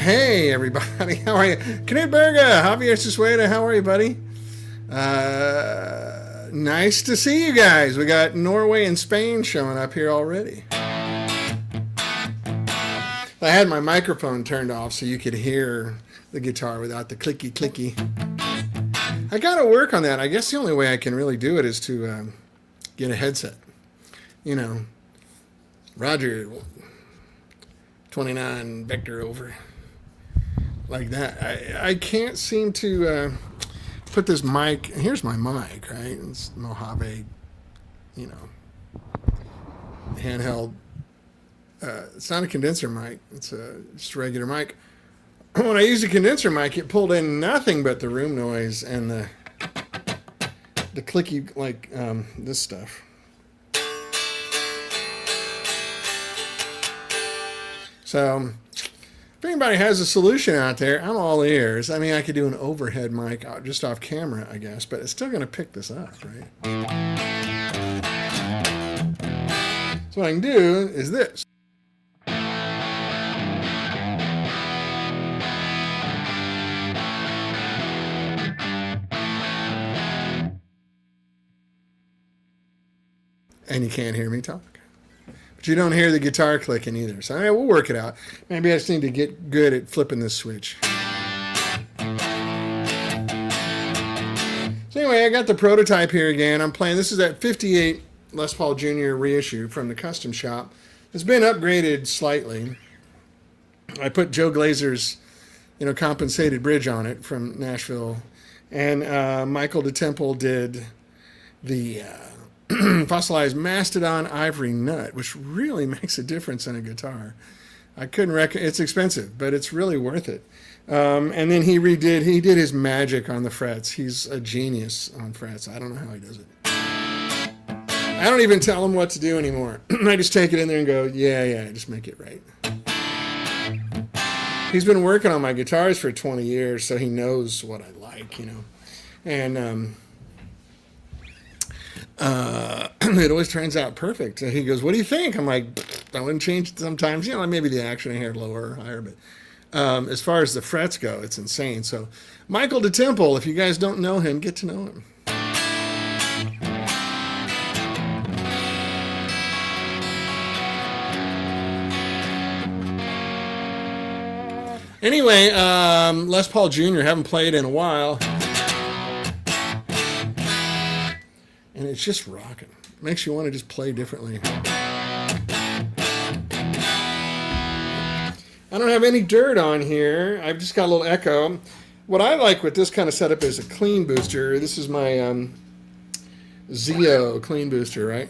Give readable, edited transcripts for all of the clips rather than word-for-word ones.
Hey, everybody. How are you? Knut Berga, Javier Sueda, how are you, buddy? Nice to see you guys. We got Norway and Spain showing up here already. I had my microphone turned off so you could hear the guitar without the clicky clicky. I got to work on that. I guess the only way I can really do it is to get a headset. You know, Roger, 29 vector over. Like that. I can't seem to put this mic. Here's my mic, right? It's Mojave, you know, handheld. It's not a condenser mic. It's just a regular mic. When I use a condenser mic, it pulled in nothing but the room noise and the clicky, like this stuff. So if anybody has a solution out there, I'm all ears. I mean, I could do an overhead mic just off camera, I guess, but it's still going to pick this up, right? So what I can do is this. And you can't hear me talk. But you don't hear the guitar clicking either. So we'll work it out. Maybe I just need to get good at flipping this switch. So anyway, I got the prototype here again. I'm playing. This is that 58 Les Paul Jr. reissue from the custom shop. It's been upgraded slightly. I put Joe Glazer's, compensated bridge on it from Nashville. And Michael DeTemple did the fossilized mastodon ivory nut, which really makes a difference in a guitar. I couldn't it's expensive, but it's really worth it. And then he did his magic on the frets. He's a genius on frets. I don't know how he does it. I don't even tell him what to do anymore. I just take it in there and go, yeah, just make it right. He's been working on my guitars for 20 years, so he knows what I like, And it always turns out perfect. So he goes, what do you think? I'm like, I wouldn't change it sometimes. Maybe the action hair lower or higher. But as far as the frets go, it's insane. So Michael DeTemple, if you guys don't know him, get to know him. Anyway, Les Paul Jr. haven't played in a while. And it's just rocking. Makes you want to just play differently. I don't have any dirt on here. I've just got a little echo. What I like with this kind of setup is a clean booster. This is my Zio clean booster, right?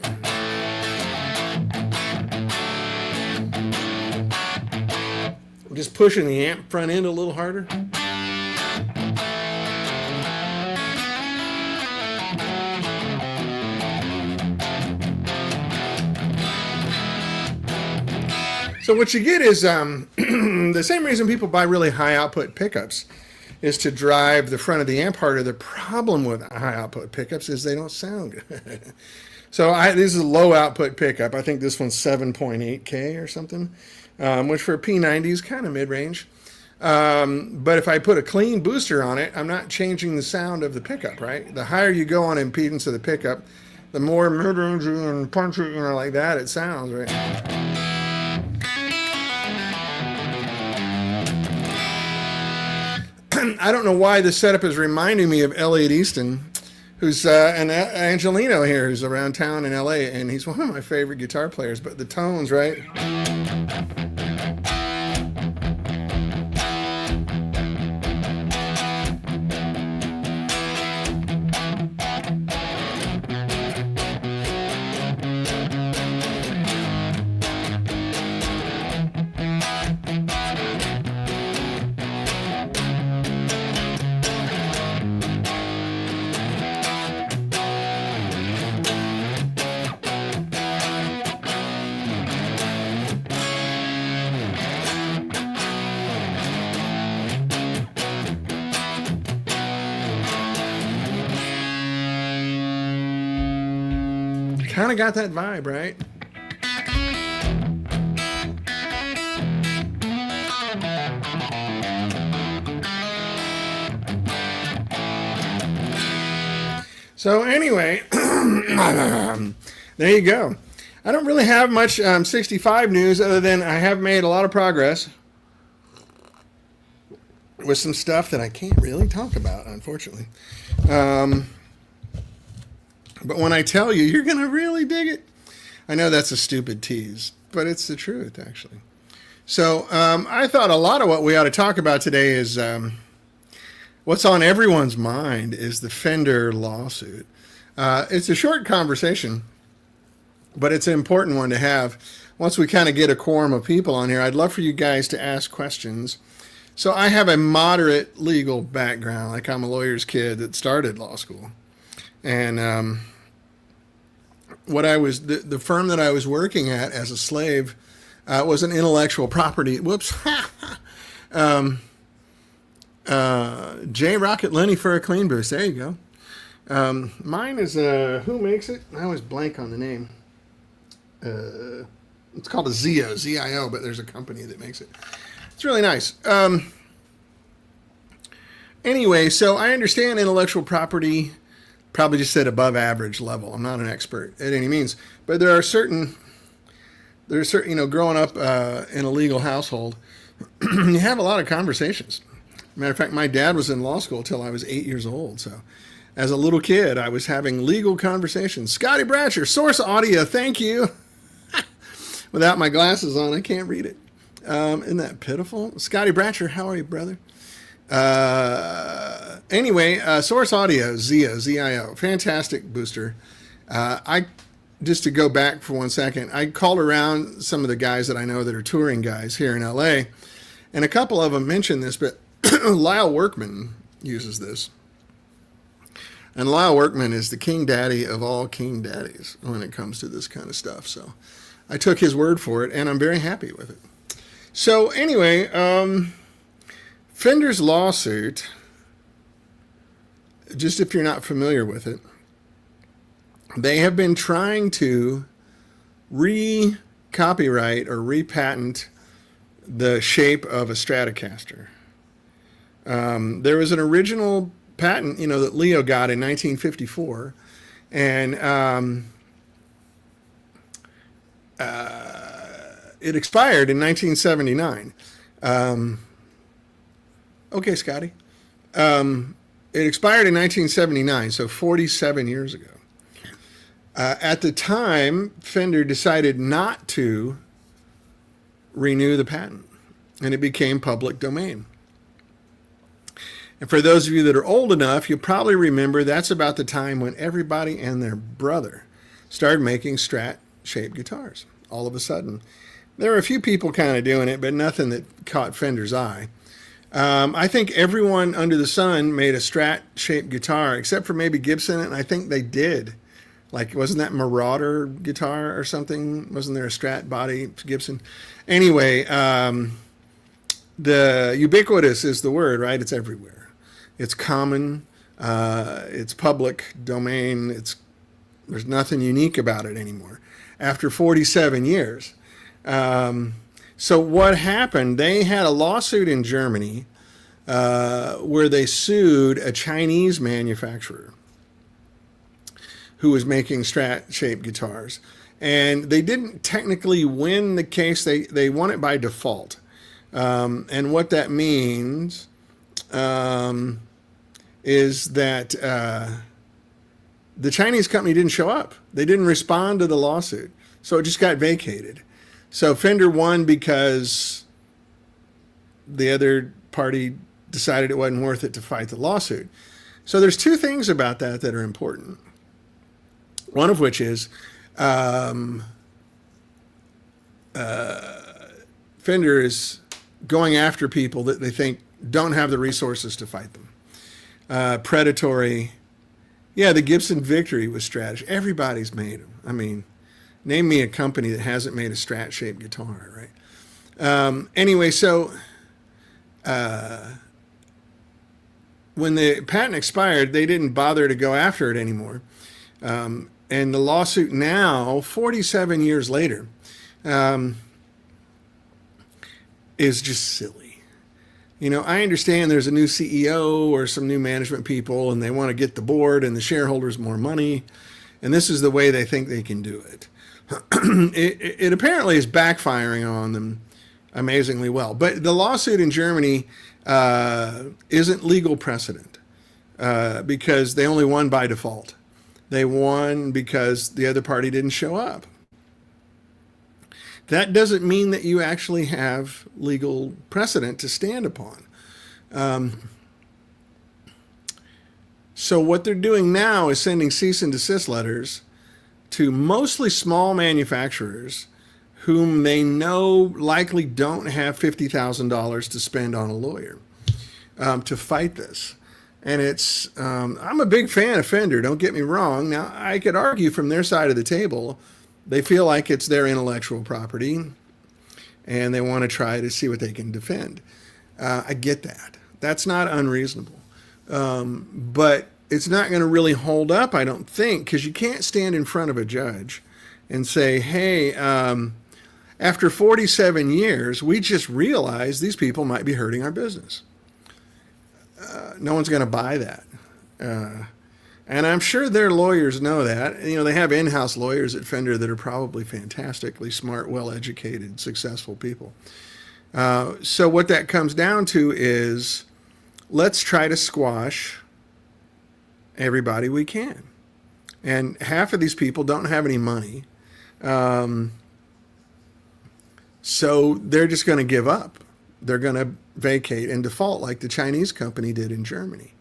I'm just pushing the amp front end a little harder. So what you get is the same reason people buy really high output pickups is to drive the front of the amp harder. The problem with high output pickups is they don't sound good. So this is a low output pickup. I think this one's 7.8K or something, which for a P90 is kind of mid-range. But if I put a clean booster on it, I'm not changing the sound of the pickup, right? The higher you go on impedance of the pickup, the more mid-range and punchy, like that it sounds, right? I don't know why this setup is reminding me of Elliot Easton, who's an Angelino here, who's around town in LA, and he's one of my favorite guitar players, but the tones, right? Kind of got that vibe, right? So anyway, there you go. I don't really have much 65 news other than I have made a lot of progress with some stuff that I can't really talk about, unfortunately. But when I tell you, you're going to really dig it. I know that's a stupid tease, but it's the truth, actually. So I thought a lot of what we ought to talk about today is what's on everyone's mind is the Fender lawsuit. It's a short conversation, but it's an important one to have. Once we kind of get a quorum of people on here, I'd love for you guys to ask questions. So I have a moderate legal background, like I'm a lawyer's kid that started law school. And the firm that I was working at as a slave was an intellectual property. Whoops. J Rocket Lenny for a clean boost. There you go. Mine is, who makes it? I always blank on the name. It's called a Zio, Z-I-O, but there's a company that makes it. It's really nice. Anyway, so I understand intellectual property, probably just at above average level. I'm not an expert at any means, but there's certain, growing up in a legal household, you have a lot of conversations. Matter of fact, my dad was in law school till I was 8 years old. So as a little kid, I was having legal conversations. Scotty Bratcher, Source Audio, thank you. Without my glasses on, I can't read it. Isn't that pitiful? Scotty Bratcher, how are you, brother? Anyway, Source Audio, Zio, Z-I-O, fantastic booster. Just to go back for 1 second, I called around some of the guys that I know that are touring guys here in LA, and a couple of them mentioned this, but Lyle Workman uses this. And Lyle Workman is the king daddy of all king daddies when it comes to this kind of stuff. So I took his word for it, and I'm very happy with it. So anyway, Fender's lawsuit, just if you're not familiar with it, they have been trying to re-copyright or re-patent the shape of a Stratocaster. There was an original patent, that Leo got in 1954, and it expired in 1979. Okay, Scotty. It expired in 1979, so 47 years ago. At the time, Fender decided not to renew the patent, and it became public domain. And for those of you that are old enough, you'll probably remember that's about the time when everybody and their brother started making Strat-shaped guitars. All of a sudden. There were a few people kind of doing it, but nothing that caught Fender's eye. I think everyone under the sun made a Strat-shaped guitar, except for maybe Gibson, and I think they did. Like, wasn't that Marauder guitar or something? Wasn't there a Strat body Gibson? Anyway, the ubiquitous is the word, right? It's everywhere. It's common. It's public domain. There's nothing unique about it anymore. After 47 years. So what happened? They had a lawsuit in Germany where they sued a Chinese manufacturer who was making Strat-shaped guitars. And they didn't technically win the case. They won it by default. And what that means is that the Chinese company didn't show up. They didn't respond to the lawsuit. So it just got vacated. So Fender won because the other party decided it wasn't worth it to fight the lawsuit. So there's two things about that are important. One of which is Fender is going after people that they think don't have the resources to fight them. Predatory. Yeah, the Gibson Victory was Strat. Everybody's made them. I mean, name me a company that hasn't made a Strat-shaped guitar, right? Anyway, so when the patent expired, they didn't bother to go after it anymore. And the lawsuit now, 47 years later, is just silly. I understand there's a new CEO or some new management people, and they want to get the board and the shareholders more money, and this is the way they think they can do it. It apparently is backfiring on them amazingly well. But the lawsuit in Germany isn't legal precedent because they only won by default. They won because the other party didn't show up. That doesn't mean that you actually have legal precedent to stand upon. So what they're doing now is sending cease and desist letters to mostly small manufacturers whom they know likely don't have $50,000 to spend on a lawyer to fight this. And I'm a big fan of Fender, don't get me wrong. Now, I could argue from their side of the table, they feel like it's their intellectual property and they want to try to see what they can defend. I get that. That's not unreasonable. But it's not going to really hold up, I don't think, because you can't stand in front of a judge and say, hey, after 47 years, we just realized these people might be hurting our business. No one's going to buy that. And I'm sure their lawyers know that. They have in-house lawyers at Fender that are probably fantastically smart, well-educated, successful people. So what that comes down to is let's try to squash everybody we can. And half of these people don't have any money. So they're just going to give up. They're going to vacate and default like the Chinese company did in Germany.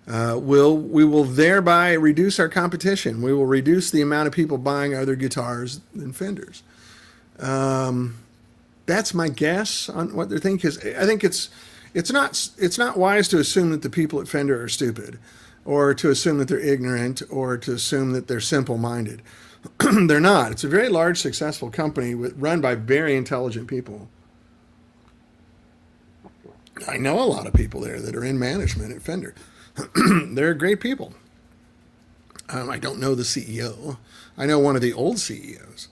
We will thereby reduce our competition. We will reduce the amount of people buying other guitars than Fenders. That's my guess on what they're thinking. Because I think it's not wise to assume that the people at Fender are stupid, or to assume that they're ignorant, or to assume that they're simple-minded. They're not. It's a very large, successful company run by very intelligent people. I know a lot of people there that are in management at Fender. They're great people. I don't know the CEO. I know one of the old CEOs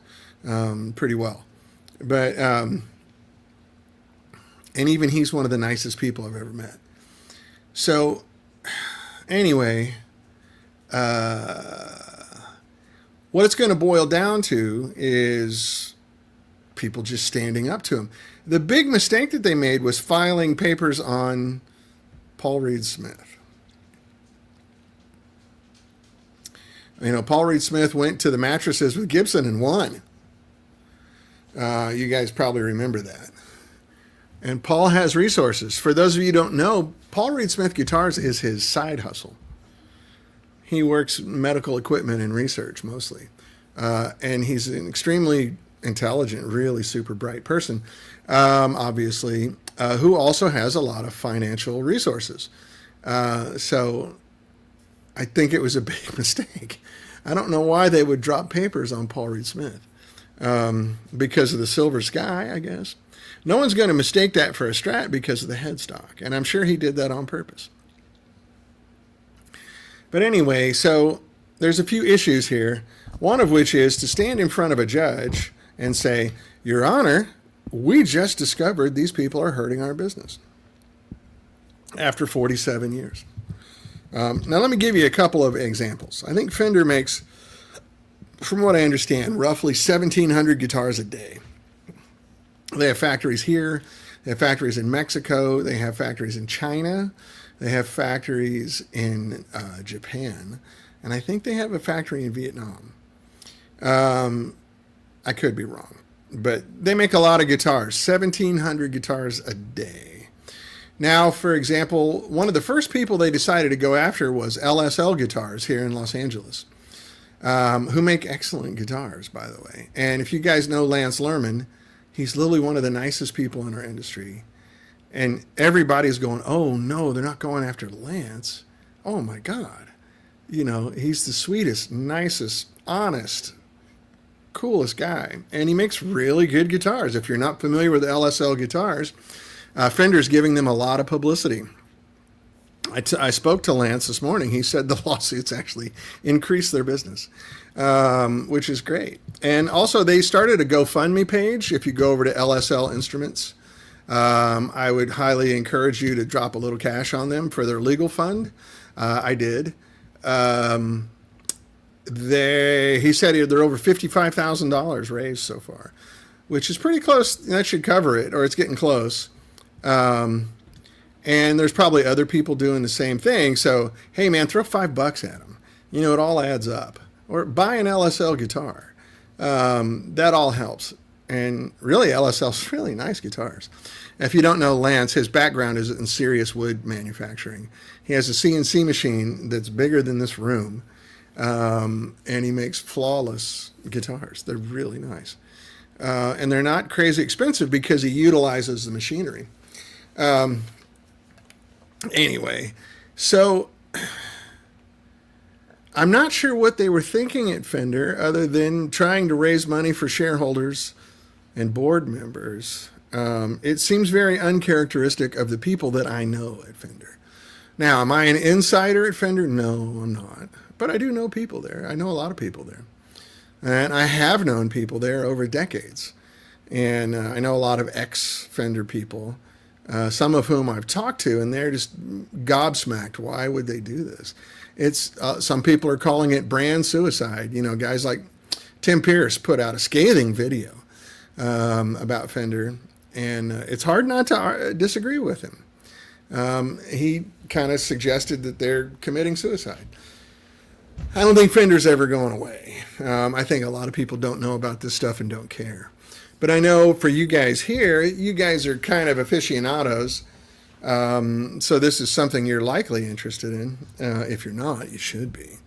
pretty well. But, and even he's one of the nicest people I've ever met. So, anyway, what it's going to boil down to is people just standing up to him. The big mistake that they made was filing papers on Paul Reed Smith. Paul Reed Smith went to the mattresses with Gibson and won. You guys probably remember that. And Paul has resources. For those of you who don't know, Paul Reed Smith Guitars is his side hustle. He works medical equipment and research mostly. And he's an extremely intelligent, really super bright person, obviously, who also has a lot of financial resources. So I think it was a big mistake. I don't know why they would drop papers on Paul Reed Smith. Because of the silver sky, I guess. No one's going to mistake that for a Strat because of the headstock. And I'm sure he did that on purpose. But anyway, so there's a few issues here. One of which is to stand in front of a judge and say, Your Honor, we just discovered these people are hurting our business after 47 years. Now, let me give you a couple of examples. I think Fender makes, from what I understand, roughly 1,700 guitars a day. They have factories here. They have factories in Mexico. They have factories in China. They have factories in Japan. And I think they have a factory in Vietnam. I could be wrong. But they make a lot of guitars, 1,700 guitars a day. Now, for example, one of the first people they decided to go after was LSL Guitars here in Los Angeles, who make excellent guitars, by the way. And if you guys know Lance Lerman, he's literally one of the nicest people in our industry. And everybody's going, oh, no, they're not going after Lance. Oh, my God. He's the sweetest, nicest, honest, coolest guy. And he makes really good guitars. If you're not familiar with LSL Guitars, Fender's giving them a lot of publicity. I spoke to Lance this morning. He said the lawsuits actually increased their business, which is great. And also, they started a GoFundMe page. If you go over to LSL Instruments, I would highly encourage you to drop a little cash on them for their legal fund. I did. He said they're over $55,000 raised so far, which is pretty close. That should cover it, or it's getting close. And there's probably other people doing the same thing. So, hey man, throw $5 at them. You know, it all adds up. Or buy an LSL guitar. That all helps. And really, LSL's really nice guitars. If you don't know Lance, his background is in serious wood manufacturing. He has a CNC machine that's bigger than this room. And he makes flawless guitars. They're really nice. And they're not crazy expensive because he utilizes the machinery. Anyway, so I'm not sure what they were thinking at Fender other than trying to raise money for shareholders and board members. It seems very uncharacteristic of the people that I know at Fender. Now, am I an insider at Fender? No, I'm not. But I do know people there. I know a lot of people there. And I have known people there over decades. And I know a lot of ex-Fender people, some of whom I've talked to, and they're just gobsmacked. Why would they do this? It's some people are calling it brand suicide. You know, guys like Tim Pierce put out a scathing video about Fender, and it's hard not to disagree with him. He kind of suggested that they're committing suicide. I don't think Fender's ever going away. I think a lot of people don't know about this stuff and don't care. But I know for you guys here, you guys are kind of aficionados. So this is something you're likely interested in. If you're not, you should be.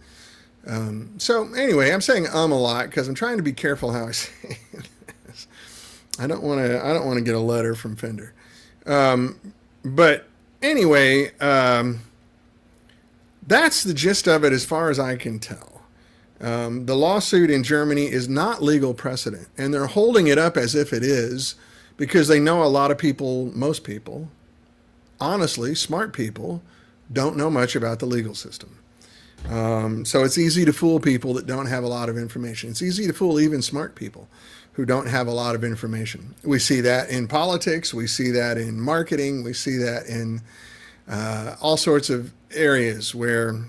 So anyway, I'm saying a lot because I'm trying to be careful how I say this. I don't want to get a letter from Fender. But anyway, that's the gist of it as far as I can tell. The lawsuit in Germany is not legal precedent, and they're holding it up as if it is because they know a lot of people, most people, honestly, smart people, don't know much about the legal system. So it's easy to fool people that don't have a lot of information. It's easy to fool even smart people who don't have a lot of information. We see that in politics. We see that in marketing. We see that in all sorts of areas where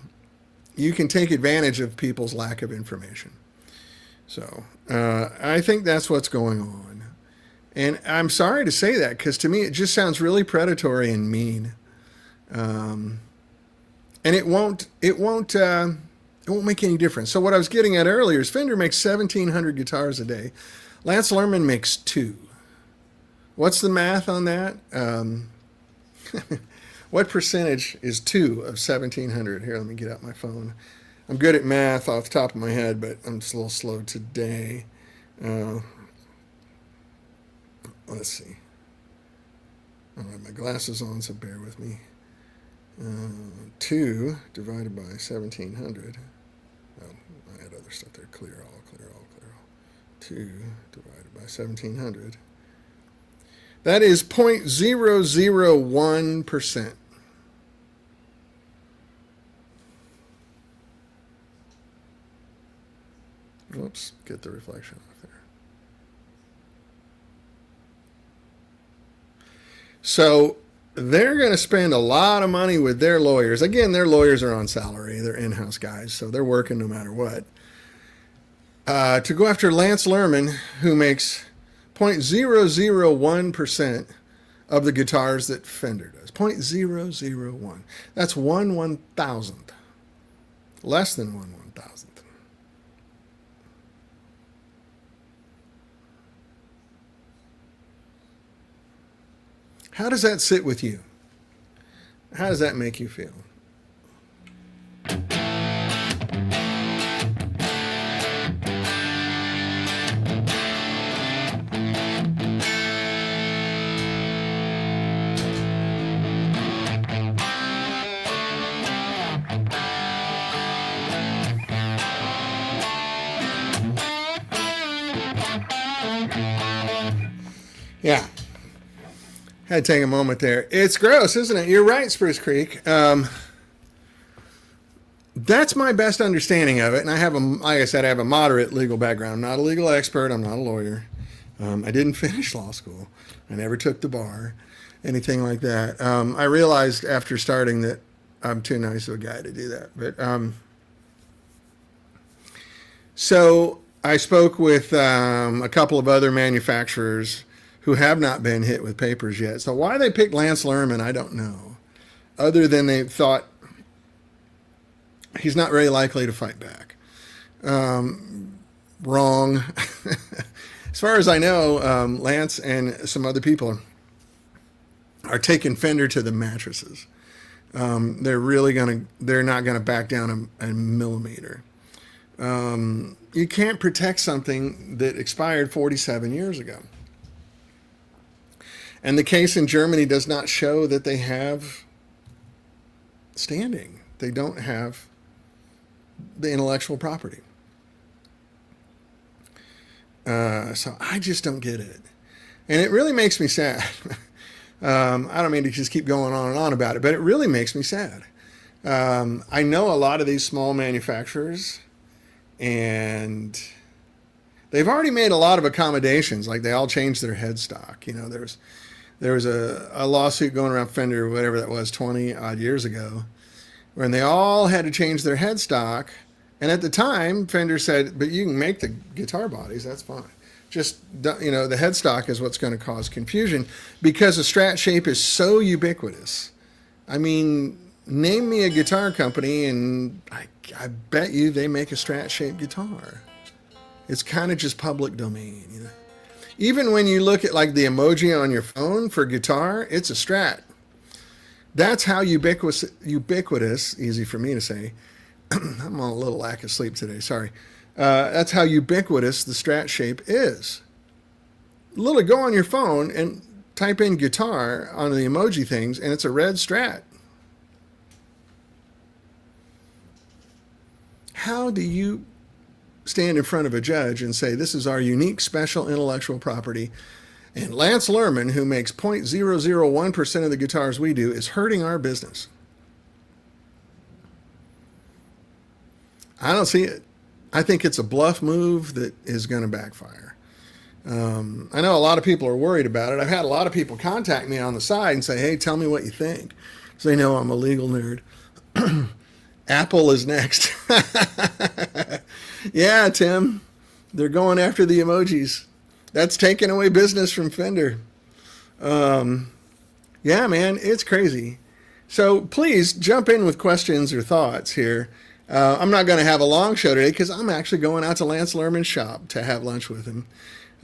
you can take advantage of people's lack of information. So I think that's what's going on. And I'm sorry to say that because to me it just sounds really predatory and mean. And it won't make any difference. So what I was getting at earlier is Fender makes 1,700 guitars a day. Lance Lerman makes 2. What's the math on that? What percentage is 2 of 1,700? Here, let me get out my phone. I'm good at math off the top of my head, but I'm just a little slow today. Let's see. I don't have my glasses on, so bear with me. 2 divided by 1,700. Oh, I had other stuff there. Clear all. 2 divided by 1,700. That is 0.001%. Whoops, get the reflection off there. So they're going to spend a lot of money with their lawyers. Again, their lawyers are on salary. They're in-house guys, so they're working no matter what. To go after Lance Lerman, who makes 0.001% of the guitars that Fender does. 0.001. That's 1/1,000th. Less than 1/1,000th. How does that sit with you? How does that make you feel? Yeah. Had to take a moment there. It's gross, isn't it? You're right, Spruce Creek. That's my best understanding of it. And I have like I said, I have a moderate legal background. I'm not a legal expert. I'm not a lawyer. I didn't finish law school. I never took the bar, anything like that. I realized after starting that I'm too nice of a guy to do that. But so I spoke with a couple of other manufacturers who have not been hit with papers yet. So why they picked Lance Lerman, I don't know. Other than they thought he's not very likely to fight back. Wrong. As far as I know, Lance and some other people are taking Fender to the mattresses. They're not gonna back down a millimeter. You can't protect something that expired 47 years ago. And the case in Germany does not show that they have standing. They don't have the intellectual property. So I just don't get it. And it really makes me sad. I don't mean to just keep going on and on about it, but it really makes me sad. I know a lot of these small manufacturers, and they've already made a lot of accommodations. Like they all changed their headstock. You know, there was a lawsuit going around Fender, whatever that was, 20 odd years ago, when they all had to change their headstock. And at the time, Fender said, but you can make the guitar bodies, that's fine. Just, you know, the headstock is what's going to cause confusion because the Strat shape is so ubiquitous. I mean, name me a guitar company and I bet you they make a Strat shaped guitar. It's kind of just public domain, you know. Even when you look at like the emoji on your phone for guitar, it's a Strat. That's how ubiquitous, easy for me to say. I'm on a little lack of sleep today, sorry. That's how ubiquitous the Strat shape is. Literally go on your phone and type in guitar on the emoji things, and it's a red Strat. How do you stand in front of a judge and say, this is our unique special intellectual property, and Lance Lerman, who makes 0.001% of the guitars we do, is hurting our business? I don't see it. I think it's a bluff move that is going to backfire. I know a lot of people are worried about it. I've had a lot of people contact me on the side and say, hey, tell me what you think. So they know I'm a legal nerd. Apple is next. Yeah, Tim. They're going after the emojis. That's taking away business from Fender. Yeah, man, it's crazy. So please jump in with questions or thoughts here. I'm not going to have a long show today because I'm actually going out to Lance Lerman's shop to have lunch with him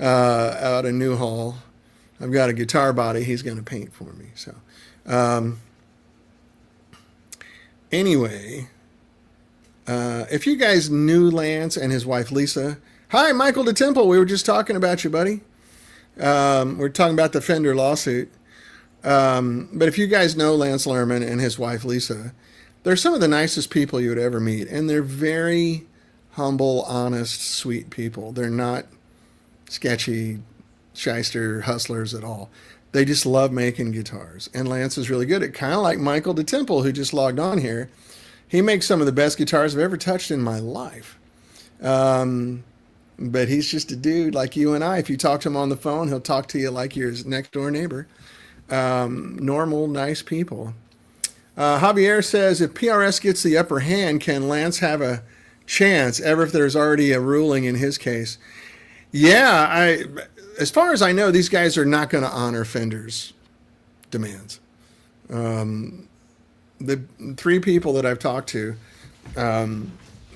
out in Newhall. I've got a guitar body he's going to paint for me. So anyway, if you guys knew Lance and his wife Lisa, hi, Michael DeTemple. We were just talking about you, buddy. We're talking about the Fender lawsuit. But if you guys know Lance Lerman and his wife Lisa, they're some of the nicest people you would ever meet, and they're very humble, honest, sweet people. They're not sketchy, shyster hustlers at all. They just love making guitars, and Lance is really good at, kind of like Michael DeTemple, who just logged on here. He makes some of the best guitars I've ever touched in my life. But he's just a dude like you and I. If you talk to him on the phone, he'll talk to you like you're his next door neighbor. Normal, nice people. Javier says, if PRS gets the upper hand, can Lance have a chance ever if there's already a ruling in his case? Yeah, as far as I know, these guys are not going to honor Fender's demands. The three people that I've talked to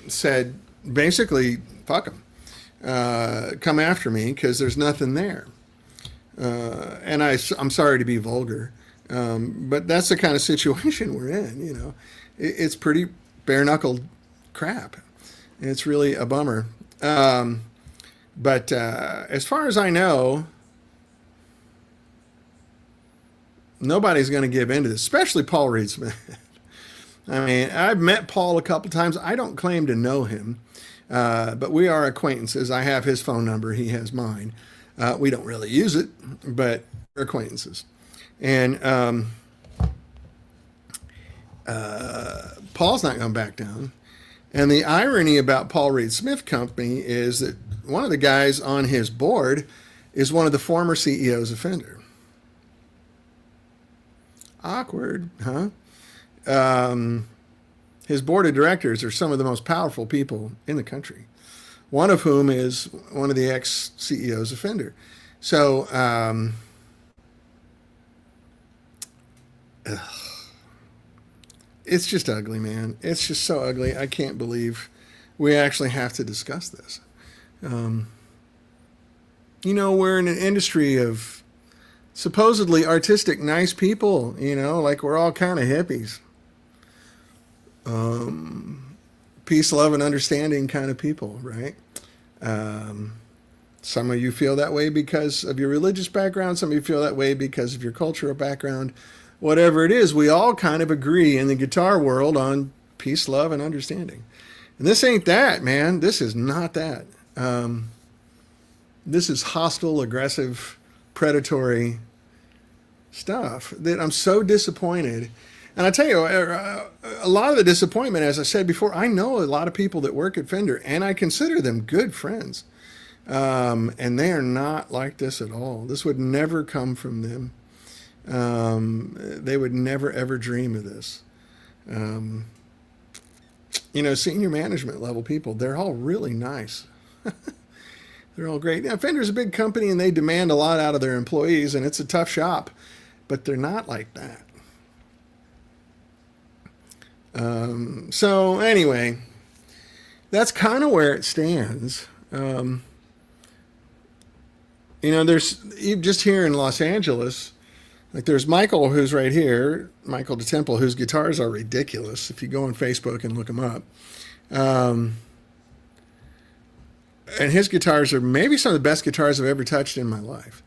said, basically, fuck them. Come after me because there's nothing there. And I'm sorry to be vulgar. But that's the kind of situation we're in, you know. It's pretty bare-knuckled crap. It's really a bummer. But as far as I know, nobody's going to give in to this, especially Paul Reed Smith. I mean, I've met Paul a couple times. I don't claim to know him, but we are acquaintances. I have his phone number. He has mine. We don't really use it, but we're acquaintances. And Paul's not going to back down. And the irony about Paul Reed Smith Company is that one of the guys on his board is one of the former CEOs of Fender. Awkward, huh? His board of directors are some of the most powerful people in the country, one of whom is one of the ex-CEOs of Fender. So, it's just ugly, man. It's just so ugly. I can't believe we actually have to discuss this. We're in an industry of supposedly artistic, nice people, like we're all kind of hippies. Peace, love, and understanding kind of people, right? Some of you feel that way because of your religious background. Some of you feel that way because of your cultural background. Whatever it is, we all kind of agree in the guitar world on peace, love, and understanding. And this ain't that, man. This is not that. This is hostile, aggressive, predatory stuff that I'm so disappointed. And I tell you, a lot of the disappointment, as I said before, I know a lot of people that work at Fender, and I consider them good friends. And they are not like this at all. This would never come from them. They would never, ever dream of this. Senior management level people, they're all really nice. They're all great. Now, Fender's a big company, and they demand a lot out of their employees, and it's a tough shop, but they're not like that. So anyway, that's kind of where it stands. There's just here in Los Angeles, like there's Michael, who's right here, Michael DeTemple, whose guitars are ridiculous. If you go on Facebook and look him up, and his guitars are maybe some of the best guitars I've ever touched in my life.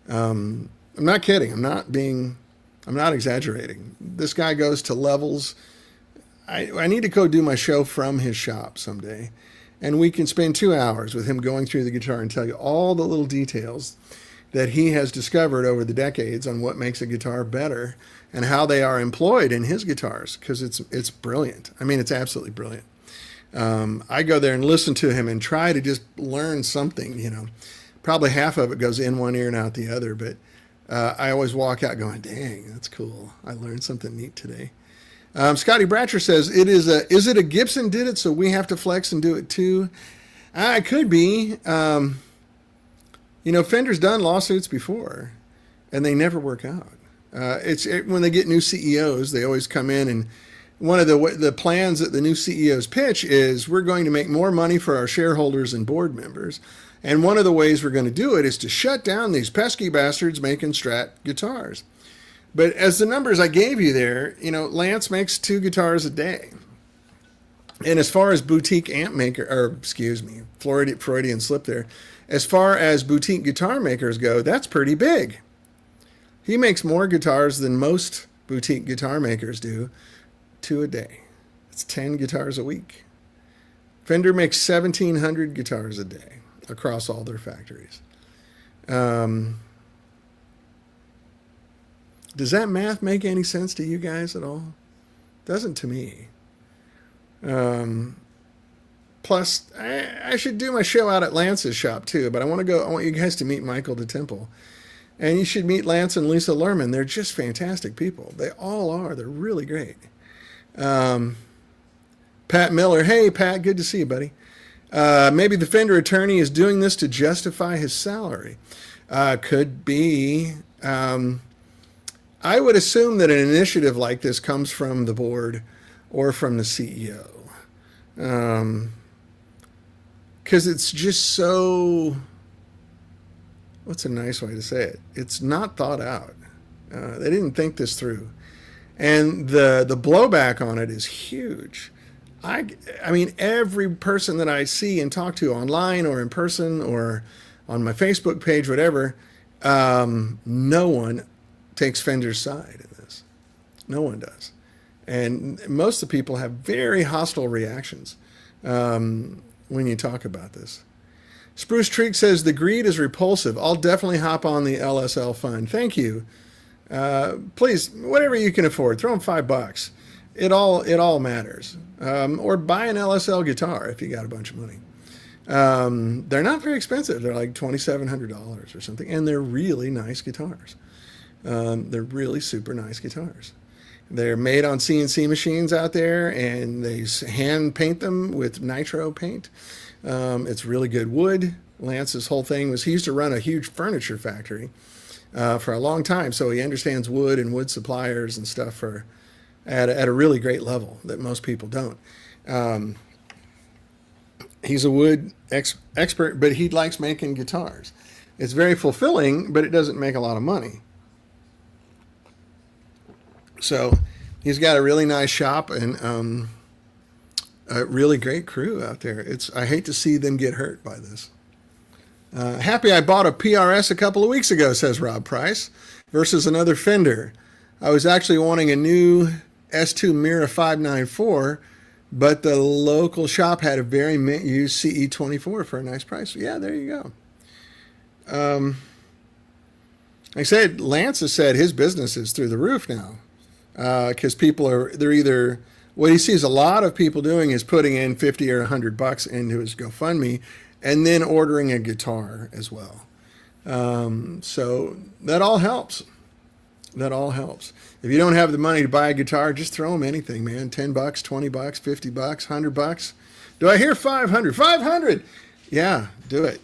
I'm not kidding. I'm not exaggerating. This guy goes to levels. I need to go do my show from his shop someday, and we can spend 2 hours with him going through the guitar and tell you all the little details that he has discovered over the decades on what makes a guitar better and how they are employed in his guitars, because it's brilliant. I mean, it's absolutely brilliant. I go there and listen to him and try to just learn something, Probably half of it goes in one ear and out the other, but I always walk out going, dang, that's cool. I learned something neat today. Scotty Bratcher says, is it a Gibson did it, so we have to flex and do it too? It could be. Fender's done lawsuits before, and they never work out. When they get new CEOs, they always come in, and one of the plans that the new CEOs pitch is, we're going to make more money for our shareholders and board members, and one of the ways we're going to do it is to shut down these pesky bastards making Strat guitars. But as the numbers I gave you there, Lance makes 2 guitars a day. And as far as boutique amp maker, Freudian slip there. As far as boutique guitar makers go, that's pretty big. He makes more guitars than most boutique guitar makers do, 2 a day. It's 10 guitars a week. Fender makes 1,700 guitars a day across all their factories. Does that math make any sense to you guys at all? Doesn't to me. Plus, I should do my show out at Lance's shop too, but I want you guys to meet Michael DeTemple. And you should meet Lance and Lisa Lerman. They're just fantastic people. They all are. They're really great. Pat Miller. Hey, Pat. Good to see you, buddy. Maybe the Fender attorney is doing this to justify his salary. Could be. I would assume that an initiative like this comes from the board or from the CEO. Because it's just so, what's a nice way to say it? It's not thought out. They didn't think this through. And the blowback on it is huge. I mean, every person that I see and talk to online or in person or on my Facebook page, whatever, no one takes Fender's side in this. No one does. And most of the people have very hostile reactions when you talk about this. Spruce Treek says, the greed is repulsive. I'll definitely hop on the LSL fund. Thank you. Please, whatever you can afford, throw them $5. It all matters. Or buy an LSL guitar if you got a bunch of money. They're not very expensive. They're like $2,700 or something, and they're really nice guitars. They're really super nice guitars. They're made on CNC machines out there, and they hand paint them with nitro paint. It's really good wood. Lance's whole thing was he used to run a huge furniture factory for a long time, so he understands wood and wood suppliers and stuff at a really great level that most people don't. He's a wood expert, but he likes making guitars. It's very fulfilling, but it doesn't make a lot of money. So he's got a really nice shop and a really great crew out there. I hate to see them get hurt by this. Happy I bought a PRS a couple of weeks ago, says Rob Price, versus another Fender. I was actually wanting a new S2 Mira 594, but the local shop had a very mint used CE24 for a nice price. Yeah, there you go. Like I said, Lance has said his business is through the roof now. Because they're either, what he sees a lot of people doing is putting in 50 or $100 into his GoFundMe and then ordering a guitar as well. So that all helps. That all helps. If you don't have the money to buy a guitar, just throw them anything, man. $10, $20, $50, $100. Do I hear 500? 500! Yeah, do it.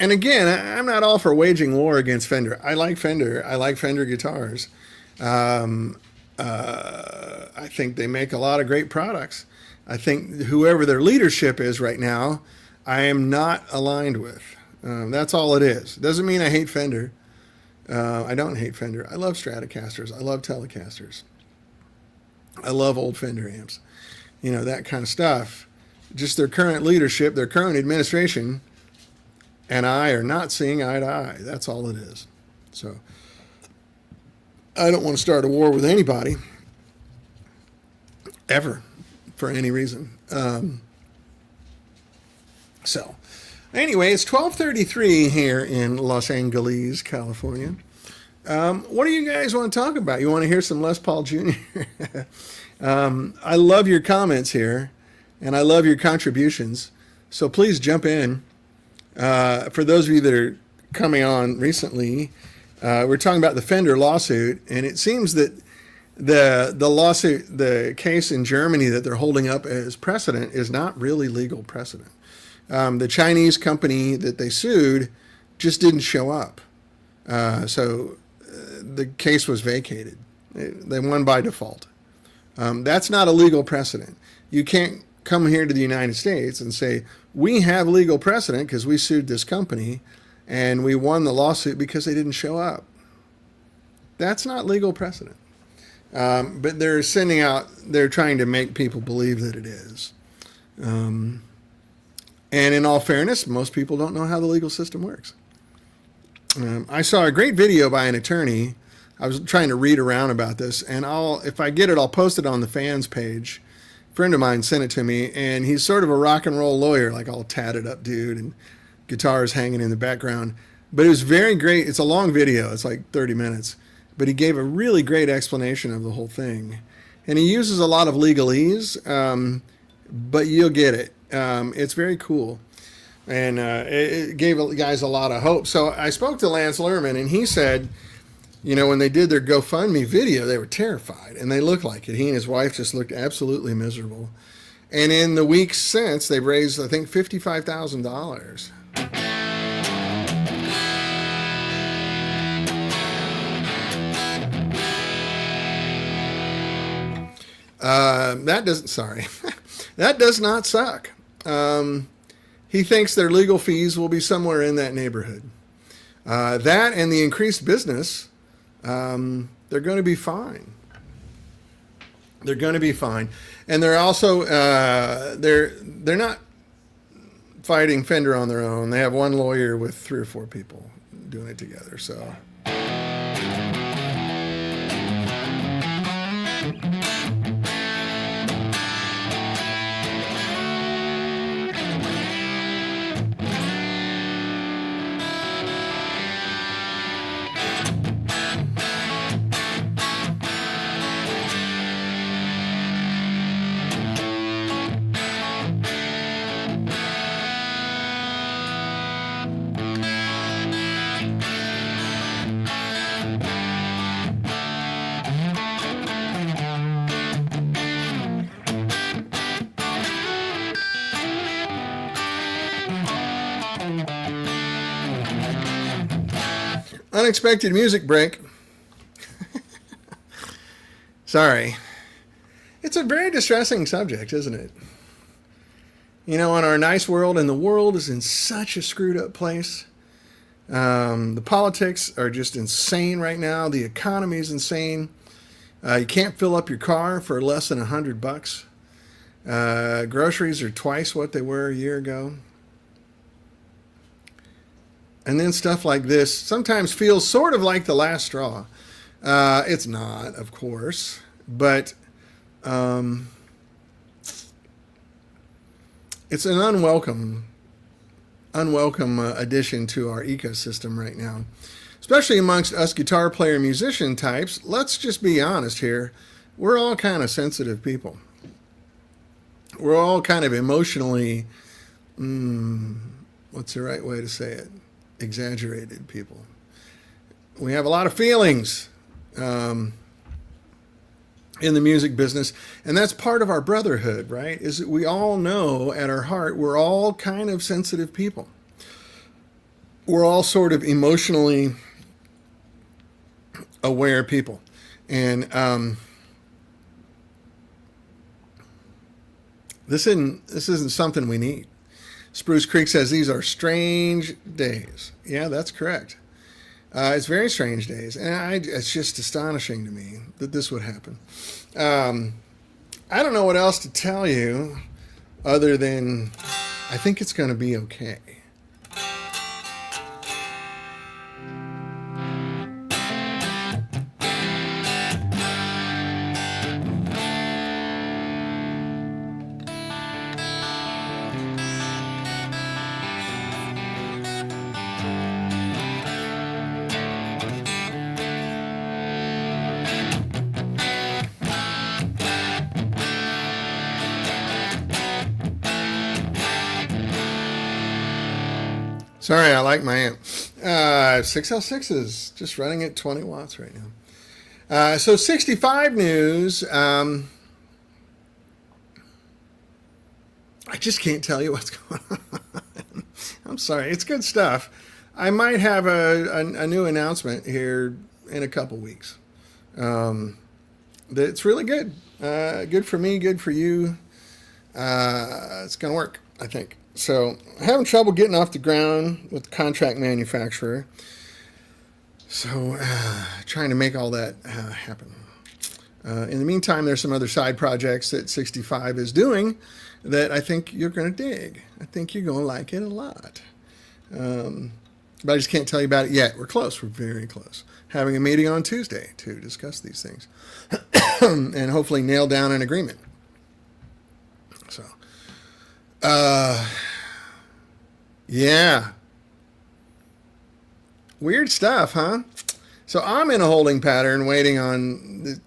And again, I'm not all for waging war against Fender. I like Fender. I like Fender guitars. I think they make a lot of great products. I think whoever their leadership is right now, I am not aligned with. That's all it is. Doesn't mean I hate Fender. I don't hate Fender. I love Stratocasters. I love Telecasters. I love old Fender amps. You know, that kind of stuff. Just their current leadership, their current administration, and I are not seeing eye to eye. That's all it is. So I don't want to start a war with anybody, ever, for any reason. So anyway, it's 12:33 here in Los Angeles, California. What do you guys want to talk about? You want to hear some Les Paul Jr.? I love your comments here, and I love your contributions. So please jump in. For those of you that are coming on recently, we're talking about the Fender lawsuit, and it seems that the lawsuit, the case in Germany that they're holding up as precedent is not really legal precedent. The Chinese company that they sued just didn't show up. So the case was vacated. They won by default. That's not a legal precedent. You can't come here to the United States and say, we have legal precedent because we sued this company and we won the lawsuit because they didn't show up. That's not legal precedent. But they're trying to make people believe that it is. And in all fairness, most people don't know how the legal system works. I saw a great video by an attorney. I was trying to read around about this, and if I get it, I'll post it on the fans page. A friend of mine sent it to me, and he's sort of a rock and roll lawyer, like all tatted up dude, and guitars hanging in the background. But it was very great. It's a long video. It's like 30 minutes. But he gave a really great explanation of the whole thing. And he uses a lot of legalese, but you'll get it. It's very cool. And it gave guys a lot of hope. So I spoke to Lance Lerman, and he said, you know, when they did their GoFundMe video, they were terrified, and they looked like it. He and his wife just looked absolutely miserable. And in the weeks since, they've raised, I think, $55,000. That does not suck. He thinks their legal fees will be somewhere in that neighborhood. That and the increased business, they're going to be fine. They're going to be fine. And they're also, they're not fighting Fender on their own. They have one lawyer with 3 or 4 people doing it together. So. Unexpected music break. Sorry. It's a very distressing subject, isn't it? You know, in our nice world, and the world is in such a screwed up place. The politics are just insane right now. The economy is insane. You can't fill up your car for less than $100. Groceries are twice what they were a year ago. And then stuff like this sometimes feels sort of like the last straw. It's not, of course, but it's an unwelcome addition to our ecosystem right now, especially amongst us guitar player musician types. Let's just be honest here. We're all kind of sensitive people. We're all kind of emotionally, what's the right way to say it? Exaggerated people. We have a lot of feelings in the music business, and that's part of our brotherhood, right? Is that we all know at our heart we're all kind of sensitive people. We're all sort of emotionally aware people, and this isn't something we need. Spruce Creek says these are strange days. Yeah, that's correct. It's very strange days, and it's just astonishing to me that this would happen. I don't know what else to tell you other than I think it's going to be okay. Sorry, I like my amp. 6L6 just running at 20 watts right now. So 65 news. I just can't tell you what's going on. I'm sorry. It's good stuff. I might have a new announcement here in a couple weeks. It's really good. Good for me, good for you. It's going to work, I think. So, having trouble getting off the ground with the contract manufacturer. So, trying to make all that happen. In the meantime, there's some other side projects that 65 is doing that I think you're going to dig. I think you're going to like it a lot. But I just can't tell you about it yet. We're close. We're very close. Having a meeting on Tuesday to discuss these things and hopefully nail down an agreement. So, yeah. Weird stuff, huh? So I'm in a holding pattern waiting on the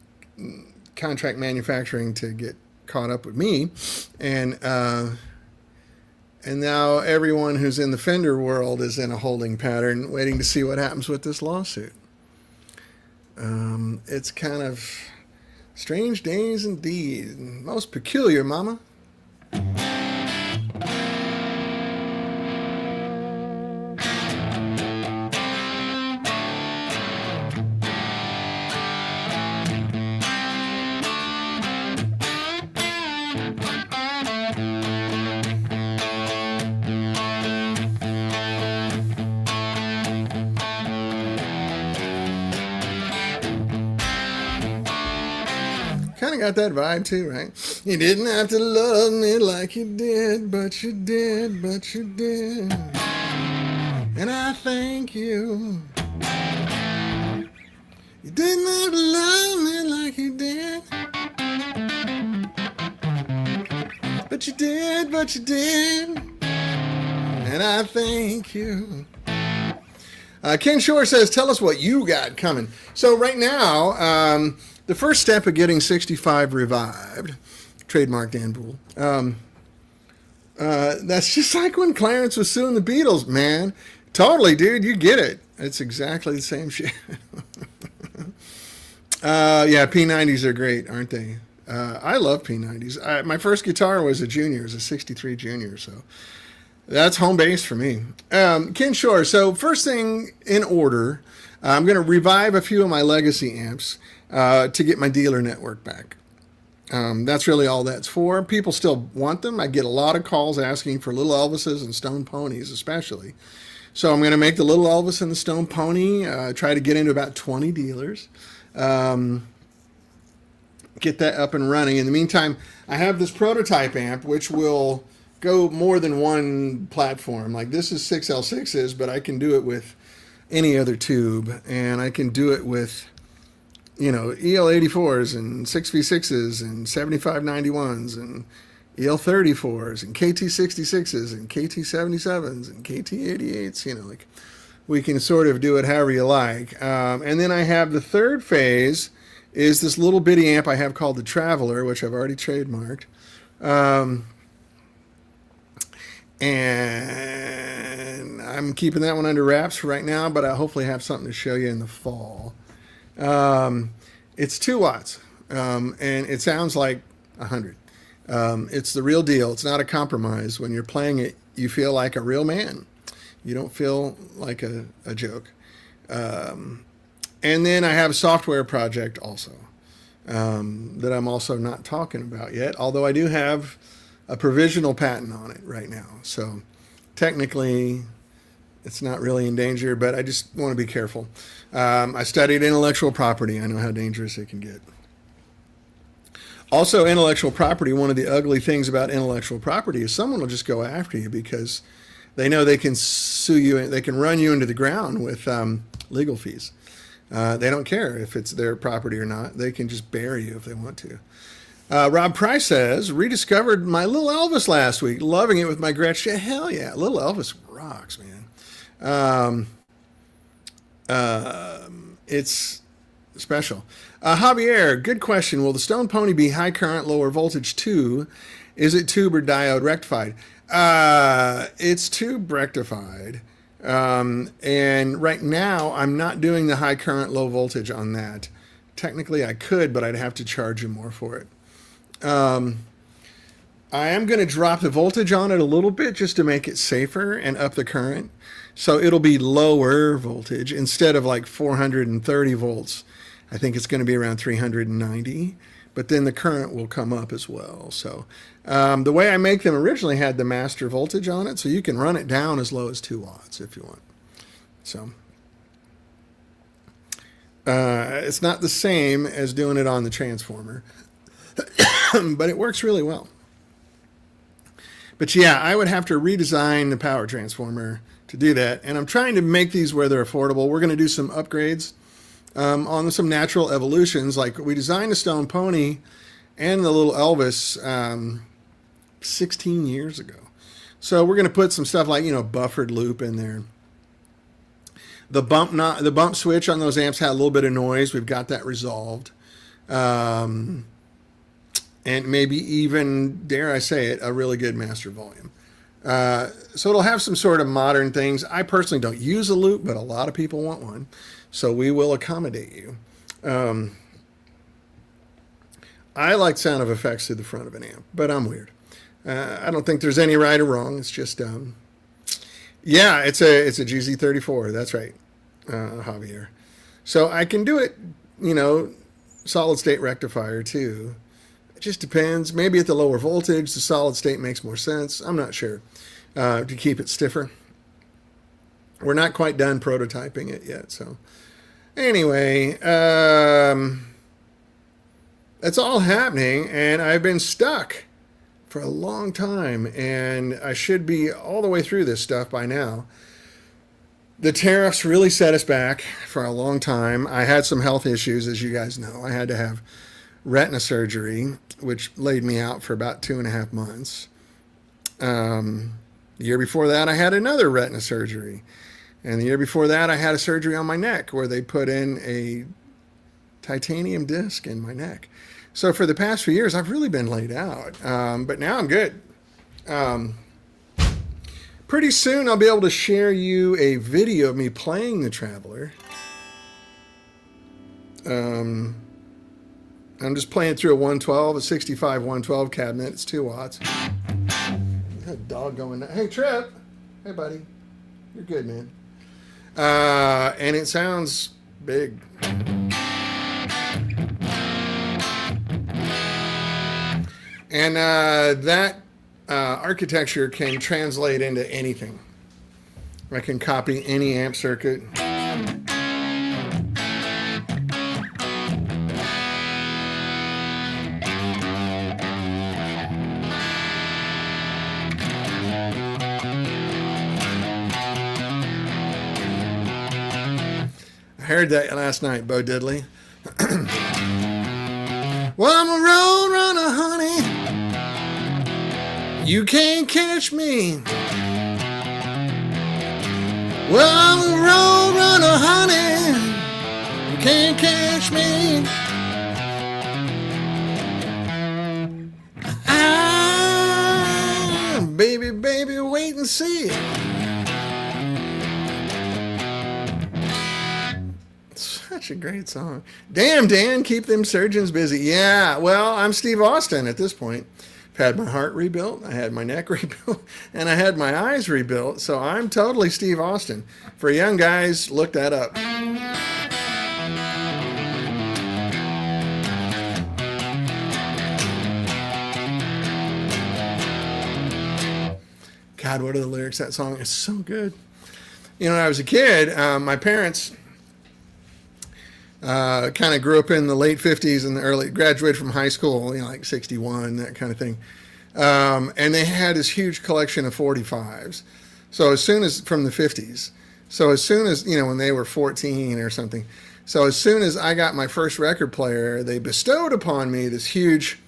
contract manufacturing to get caught up with me. And now everyone who's in the Fender world is in a holding pattern waiting to see what happens with this lawsuit. It's kind of strange days indeed. Most peculiar, mama. Kind of got that vibe too, right? You didn't have to love me like you did, but you did, but you did. And I thank you. You didn't have to love me like you did, but you did, but you did. And I thank you. Ken Shore says, tell us what you got coming. So right now, the first step of getting 65 revived, trademark Dan Bull, that's just like when Clarence was suing the Beatles, man. Totally, dude, you get it. It's exactly the same shit. Yeah, P90s are great, aren't they? I love P90s. My first guitar was a Junior, it was a 63 Junior, so That's home base for me. Ken Shore. So first thing in order, I'm going to revive a few of my legacy amps to get my dealer network back. That's really all that's for. People still want them. I get a lot of calls asking for Little Elvises and Stone Ponies especially. So I'm going to make the Little Elvis and the Stone Pony, try to get into about 20 dealers. Get that up and running. In the meantime, I have this prototype amp which will go more than one platform. Like this is 6L6s, but I can do it with any other tube, and I can do it with, you know, EL84s and 6V6s and 7591s and EL34s and KT66s and KT77s and KT88s. You know, like we can sort of do it however you like. And then I have the third phase is this little bitty amp I have called the Traveler, which I've already trademarked. And I'm keeping that one under wraps for right now, but I hopefully have something to show you in the fall. It's 2 watts, and it sounds like 100. It's the real deal. It's not a compromise. When you're playing it, you feel like a real man. You don't feel like a joke. And then I have a software project also that I'm also not talking about yet, although I do have a provisional patent on it right now. So technically it's not really in danger, but I just want to be careful. I studied intellectual property. I know how dangerous it can get. Also, intellectual property, one of the ugly things about intellectual property is someone will just go after you because they know they can sue you, they can run you into the ground with legal fees. They don't care if it's their property or not. They can just bury you if they want to. Rob Price says, rediscovered my Little Elvis last week, loving it with my Gretsch. Yeah, hell yeah, Little Elvis rocks, man. It's special. Javier, good question. Will the Stone Pony be high current, lower voltage too? Is it tube or diode rectified? It's tube rectified. And right now I'm not doing the high current, low voltage on that. Technically I could, but I'd have to charge you more for it. I am going to drop the voltage on it a little bit just to make it safer and up the current. So it'll be lower voltage instead of like 430 volts. I think it's going to be around 390, but then the current will come up as well. So the way I make them originally had the master voltage on it, so you can run it down as low as 2 watts if you want. So it's not the same as doing it on the transformer, but it works really well. But yeah, I would have to redesign the power transformer to do that. And I'm trying to make these where they're affordable. We're going to do some upgrades on some natural evolutions. Like we designed the Stone Pony and the Little Elvis 16 years ago. So we're going to put some stuff like, you know, buffered loop in there. The bump switch on those amps had a little bit of noise. We've got that resolved. And maybe even, dare I say it, a really good master volume. So it'll have some sort of modern things. I personally don't use a loop, but a lot of people want one. So we will accommodate you. I like sound of effects through the front of an amp, but I'm weird. I don't think there's any right or wrong. It's just, yeah, it's a GZ34. That's right, Javier. So I can do it, you know, solid state rectifier too. It just depends. Maybe at the lower voltage, the solid state makes more sense. I'm not sure. To keep it stiffer. We're not quite done prototyping it yet. So anyway, that's all happening, and I've been stuck for a long time, and I should be all the way through this stuff by now. The tariffs really set us back for a long time. I had some health issues, as you guys know. I had to have retina surgery, which laid me out for about 2.5 months. The year before that, I had another retina surgery. And the year before that, I had a surgery on my neck where they put in a titanium disc in my neck. So for the past few years, I've really been laid out. But now I'm good. Pretty soon, I'll be able to share you a video of me playing the Traveler. I'm just playing through a 112, a 65 112 cabinet. It's 2 watts. God Dog going, hey, Trip. Hey, buddy. You're good, man. And it sounds big. And that architecture can translate into anything. I can copy any amp circuit. I heard that last night, Bo Diddley. Well, I'm a road runner, honey. You can't catch me. Well, I'm a road runner, honey. You can't catch me. Baby, baby, wait and see. Such a great song. Damn, Dan, keep them surgeons busy. Yeah, well, I'm Steve Austin at this point. I've had my heart rebuilt, I had my neck rebuilt, and I had my eyes rebuilt, so I'm totally Steve Austin. For young guys, look that up. God, what are the lyrics? That song is so good. You know, when I was a kid, my parents kind of grew up in the late 50s and the early, graduated from high school, you know, like 61, that kind of thing. And they had this huge collection of 45s. So as soon as, from the 50s. So as soon as, you know, when they were 14 or something. So as soon as I got my first record player, they bestowed upon me this huge,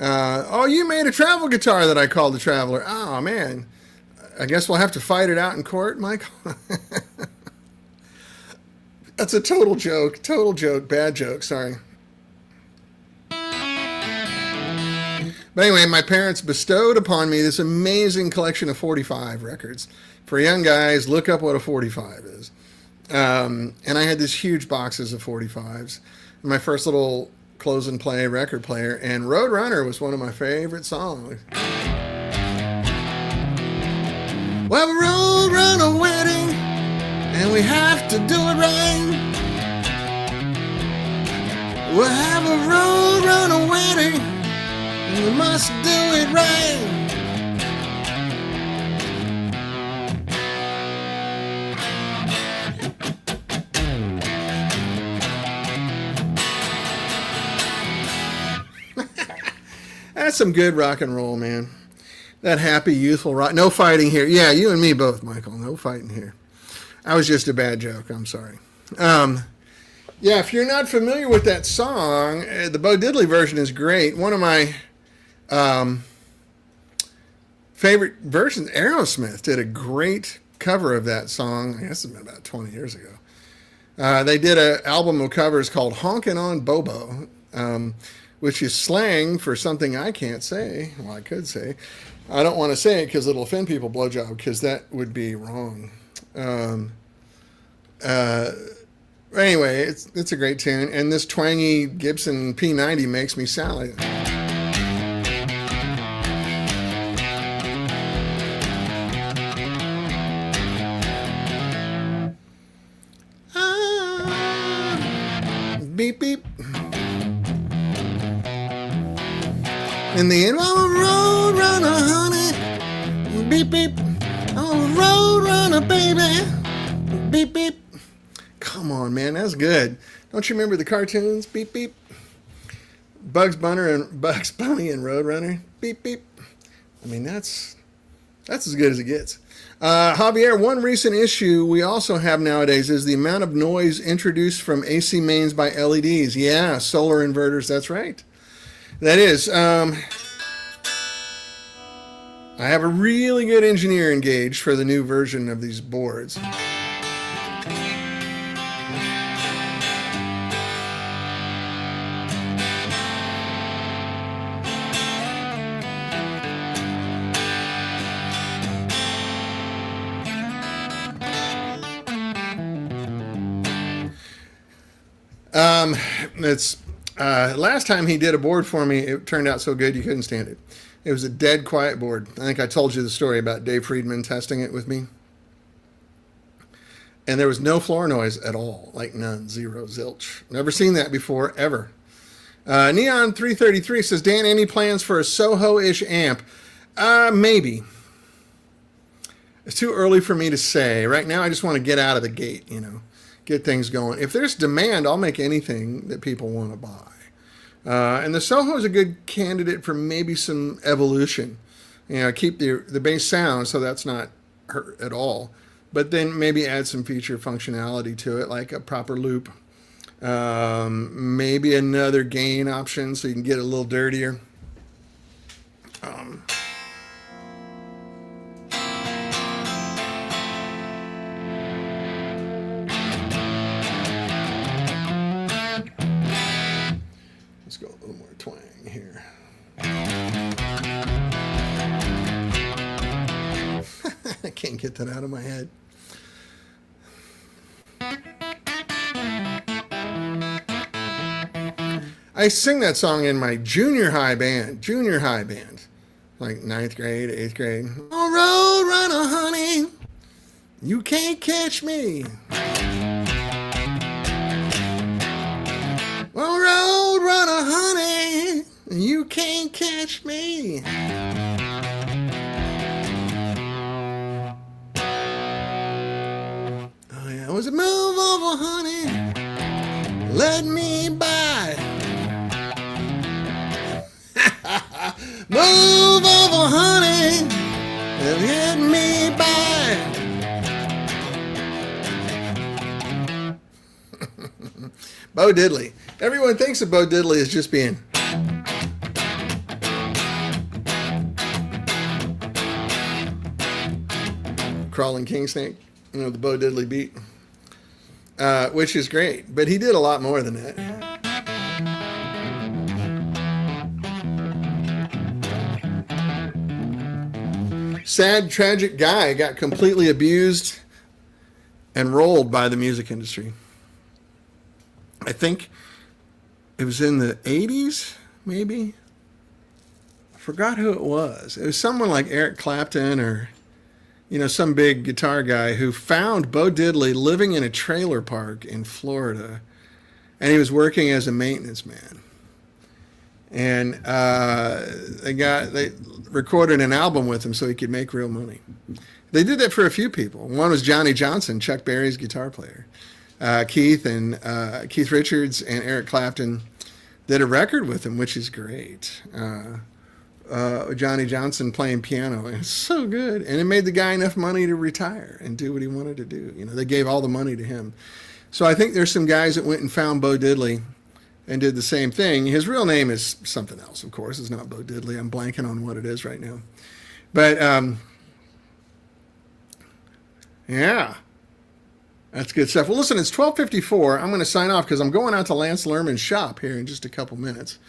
oh, you made a travel guitar that I called the Traveler. Oh, man. I guess we'll have to fight it out in court, Michael. That's a total joke, bad joke, sorry. But anyway, my parents bestowed upon me this amazing collection of 45 records. For young guys, look up what a 45 is. And I had these huge boxes of 45s. My first little close and play record player, and Roadrunner was one of my favorite songs. Well, a Roadrunner wedding, and we have to do it right. We'll have a Roadrunner wedding, and we must do it right. That's some good rock and roll, man. That happy, youthful rock. No fighting here. Yeah, you and me both, Michael. No fighting here. I was just a bad joke. I'm sorry. Yeah, if you're not familiar with that song, the Bo Diddley version is great. One of my favorite versions, Aerosmith, did a great cover of that song. I guess it's been about 20 years ago. They did an album of covers called Honkin' on Bobo, which is slang for something I can't say. Well, I could say. I don't want to say it because it'll offend people, blowjob, because that would be wrong. Anyway, it's a great tune, and this twangy Gibson P90 makes me sound like beep beep. In the end, I'm a road runner, honey. Beep beep. I'm a road runner, baby. Beep beep. Come on, man, that's good. Don't you remember the cartoons? Beep beep. Bugs Bunny and Roadrunner. Beep beep. I mean, that's as good as it gets. Javier, one recent issue we also have nowadays is the amount of noise introduced from AC mains by LEDs. Yeah, solar inverters. That's right. That is. I have a really good engineer engaged for the new version of these boards. It's Last time he did a board for me, it turned out so good you couldn't stand it. It was a dead quiet board. I think I told you the story about Dave Friedman testing it with me. And there was no floor noise at all. Like none. Zero. Zilch. Never seen that before, ever. Neon 333 says, Dan, any plans for a Soho-ish amp? Maybe. It's too early for me to say. Right now, I just want to get out of the gate, you know, get things going. If there's demand, I'll make anything that people want to buy. And the Soho is a good candidate for maybe some evolution. You know, keep the bass sound so that's not hurt at all. But then maybe add some feature functionality to it, like a proper loop. Maybe another gain option so you can get a little dirtier. Let's go a little more twang here. I can't get that out of my head. I sing that song in my junior high band, like 9th grade, 8th grade. Oh, road runner, honey, you can't catch me. Oh, road runner, honey, you can't catch me. Oh, yeah, it was a move over, honey, let me by. Move over, honey, and let me by. Bo Diddley. Everyone thinks of Bo Diddley as just being crawling king snake, you know, the Bo Diddley beat, which is great, but he did a lot more than that. Sad, tragic guy got completely abused and rolled by the music industry. I think it was in the 80s, maybe. I forgot who it was. It was someone like Eric Clapton or, you know, some big guitar guy who found Bo Diddley living in a trailer park in Florida, and he was working as a maintenance man. And they recorded an album with him so he could make real money. They did that for a few people. One was Johnny Johnson, Chuck Berry's guitar player. Keith Richards and Eric Clapton did a record with him, which is great. Johnny Johnson playing piano. And it's so good. And it made the guy enough money to retire and do what he wanted to do. You know, they gave all the money to him. So I think there's some guys that went and found Bo Diddley and did the same thing. His real name is something else, of course. It's not Bo Diddley. I'm blanking on what it is right now. But, yeah, that's good stuff. Well, listen, it's 12:54. I'm going to sign off because I'm going out to Lance Lerman's shop here in just a couple minutes.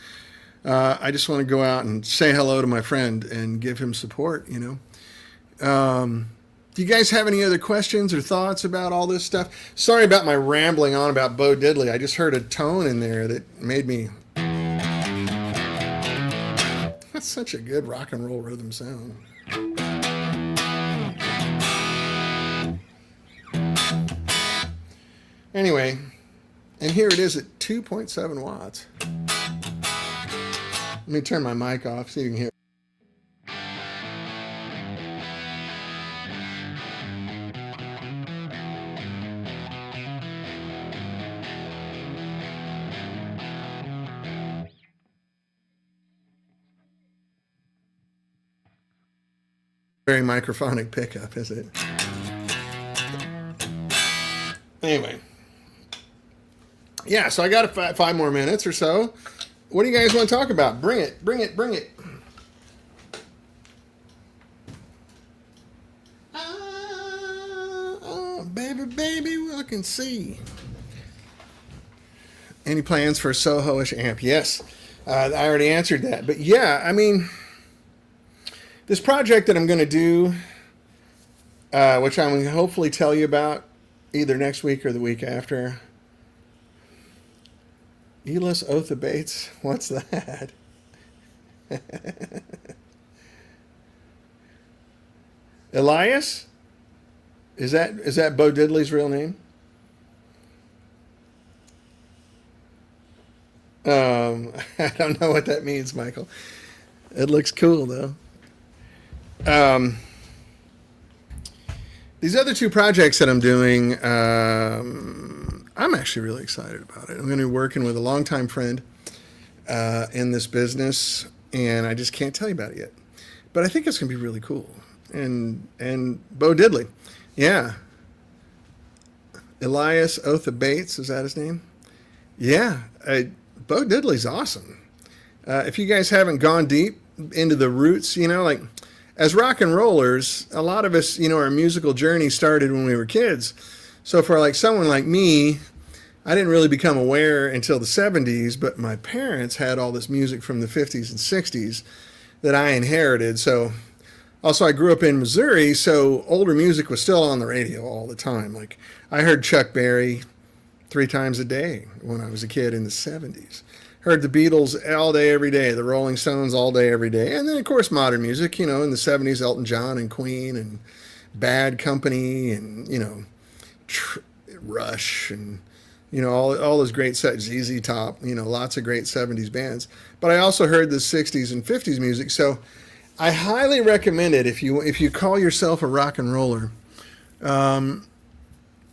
I just want to go out and say hello to my friend and give him support, you know. Do you guys have any other questions or thoughts about all this stuff? Sorry about my rambling on about Bo Diddley. I just heard a tone in there that made me... That's such a good rock and roll rhythm sound. Anyway, and here it is at 2.7 watts. Let me turn my mic off so you can hear. Very microphonic pickup, is it? Anyway. Yeah, so I got 5 more minutes or so. What do you guys want to talk about? Bring it, bring it, bring it. Oh, baby, baby, look and see. Any plans for a Soho-ish amp? Yes, I already answered that. But yeah, I mean... This project that I'm going to do, which I'm going to hopefully tell you about either next week or the week after. Elis Oath of Bates. What's that? Elias? Is that Bo Diddley's real name? I don't know what that means, Michael. It looks cool though. Um, these other two projects that I'm doing, I'm actually really excited about it. I'm going to be working with a longtime friend in this business, and I just can't tell you about it yet. But I think it's going to be really cool. And Bo Diddley, yeah, Elias Oath of Bates, is that his name? Yeah, Bo Diddley's awesome. If you guys haven't gone deep into the roots, like as rock and rollers, a lot of us, our musical journey started when we were kids. So for like someone like me, I didn't really become aware until the 70s, but my parents had all this music from the 50s and 60s that I inherited. So also I grew up in Missouri, so older music was still on the radio all the time. Like I heard Chuck Berry 3 times a day when I was a kid in the 70s. Heard the Beatles all day, every day, the Rolling Stones all day, every day. And then, of course, modern music, in the 70s, Elton John and Queen and Bad Company and, Rush and, all those great sets, ZZ Top, lots of great 70s bands. But I also heard the 60s and 50s music. So I highly recommend it if you call yourself a rock and roller.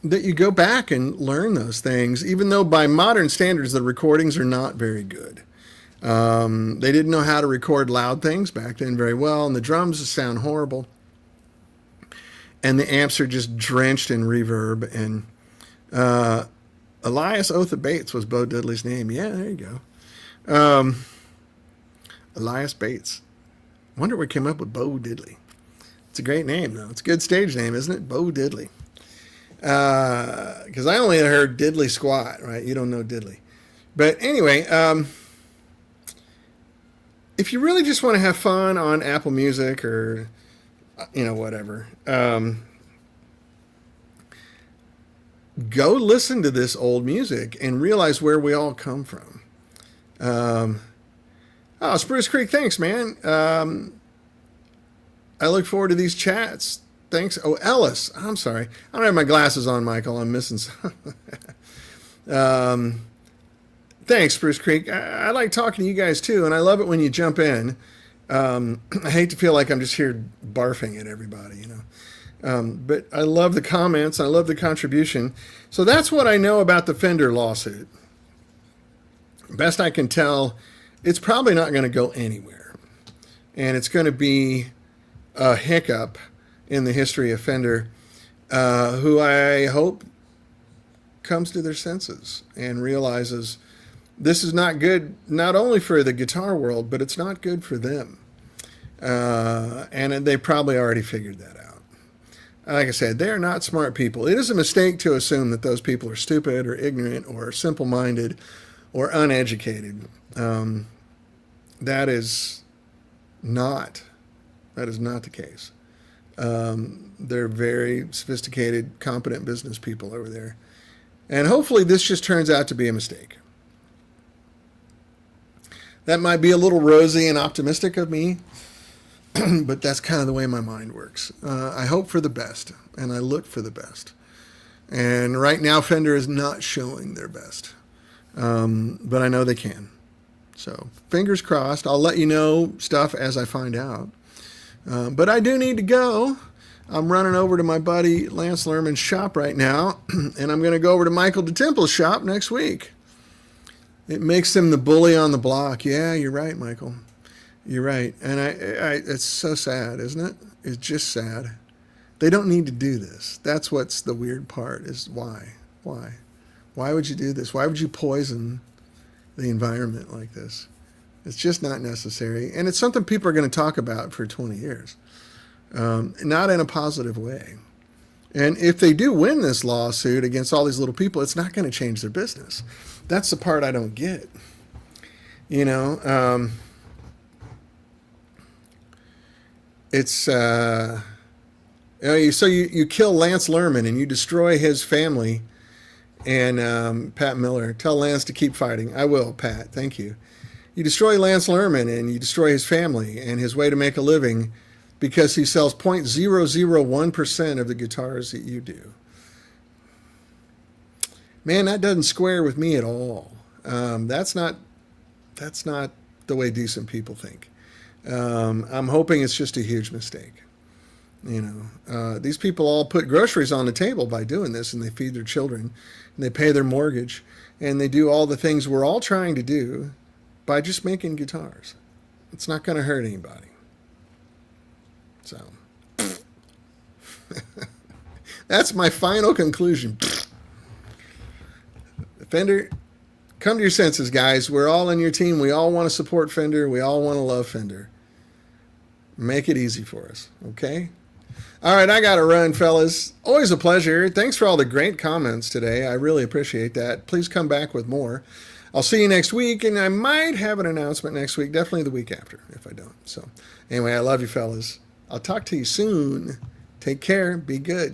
That you go back and learn those things, even though by modern standards the recordings are not very good. They didn't know how to record loud things back then very well, and the drums sound horrible, and the amps are just drenched in reverb. And Elias Oath of Bates was Bo Diddley's name. Yeah, there you go. Elias Bates. Wonder what came up with Bo Diddley. It's a great name, though. It's a good stage name, isn't it? Bo Diddley. Because I only heard Diddley Squat, right? You don't know Diddley. But anyway, if you really just want to have fun on Apple Music or, whatever, go listen to this old music and realize where we all come from. Spruce Creek, thanks, man. I look forward to these chats. Thanks. Oh, Ellis. I'm sorry. I don't have my glasses on, Michael. I'm missing some. Thanks, Spruce Creek. I like talking to you guys, too, and I love it when you jump in. I hate to feel like I'm just here barfing at everybody, But I love the comments. I love the contribution. So that's what I know about the Fender lawsuit. Best I can tell, it's probably not going to go anywhere. And it's going to be a hiccup in the history of Fender, who I hope comes to their senses and realizes this is not good, not only for the guitar world, but it's not good for them. And they probably already figured that out. Like I said, they're not smart people. It is a mistake to assume that those people are stupid or ignorant or simple-minded or uneducated. That is not the case. They're very sophisticated, competent business people over there. And hopefully this just turns out to be a mistake. That might be a little rosy and optimistic of me, but that's kind of the way my mind works. I hope for the best, and I look for the best. And right now, Fender is not showing their best. But I know they can. So fingers crossed. I'll let you know stuff as I find out. But I do need to go. I'm running over to my buddy Lance Lerman's shop right now, and I'm going to go over to Michael DeTemple's shop next week. It makes him the bully on the block. Yeah, you're right, Michael. You're right. And it's so sad, isn't it? It's just sad. They don't need to do this. That's what's the weird part, is why? Why? Why would you do this? Why would you poison the environment like this? It's just not necessary. And it's something people are going to talk about for 20 years. Not in a positive way. And if they do win this lawsuit against all these little people, it's not going to change their business. That's the part I don't get. It's so you kill Lance Lerman and you destroy his family And Pat Miller, tell Lance to keep fighting. I will, Pat. Thank you. You destroy Lance Lerman and you destroy his family and his way to make a living because he sells 0.001% of the guitars that you do. Man, that doesn't square with me at all. That's not the way decent people think. I'm hoping it's just a huge mistake. These people all put groceries on the table by doing this, and they feed their children, and they pay their mortgage, and they do all the things we're all trying to do by just making guitars. It's not going to hurt anybody. So that's my final conclusion. Fender, come to your senses, guys. We're all in your team. We all want to support Fender. We all want to love Fender. Make it easy for us, okay? All right, I got to run, fellas. Always a pleasure. Thanks for all the great comments today. I really appreciate that. Please come back with more. I'll see you next week, and I might have an announcement next week, definitely the week after if I don't. So anyway, I love you, fellas. I'll talk to you soon. Take care. Be good.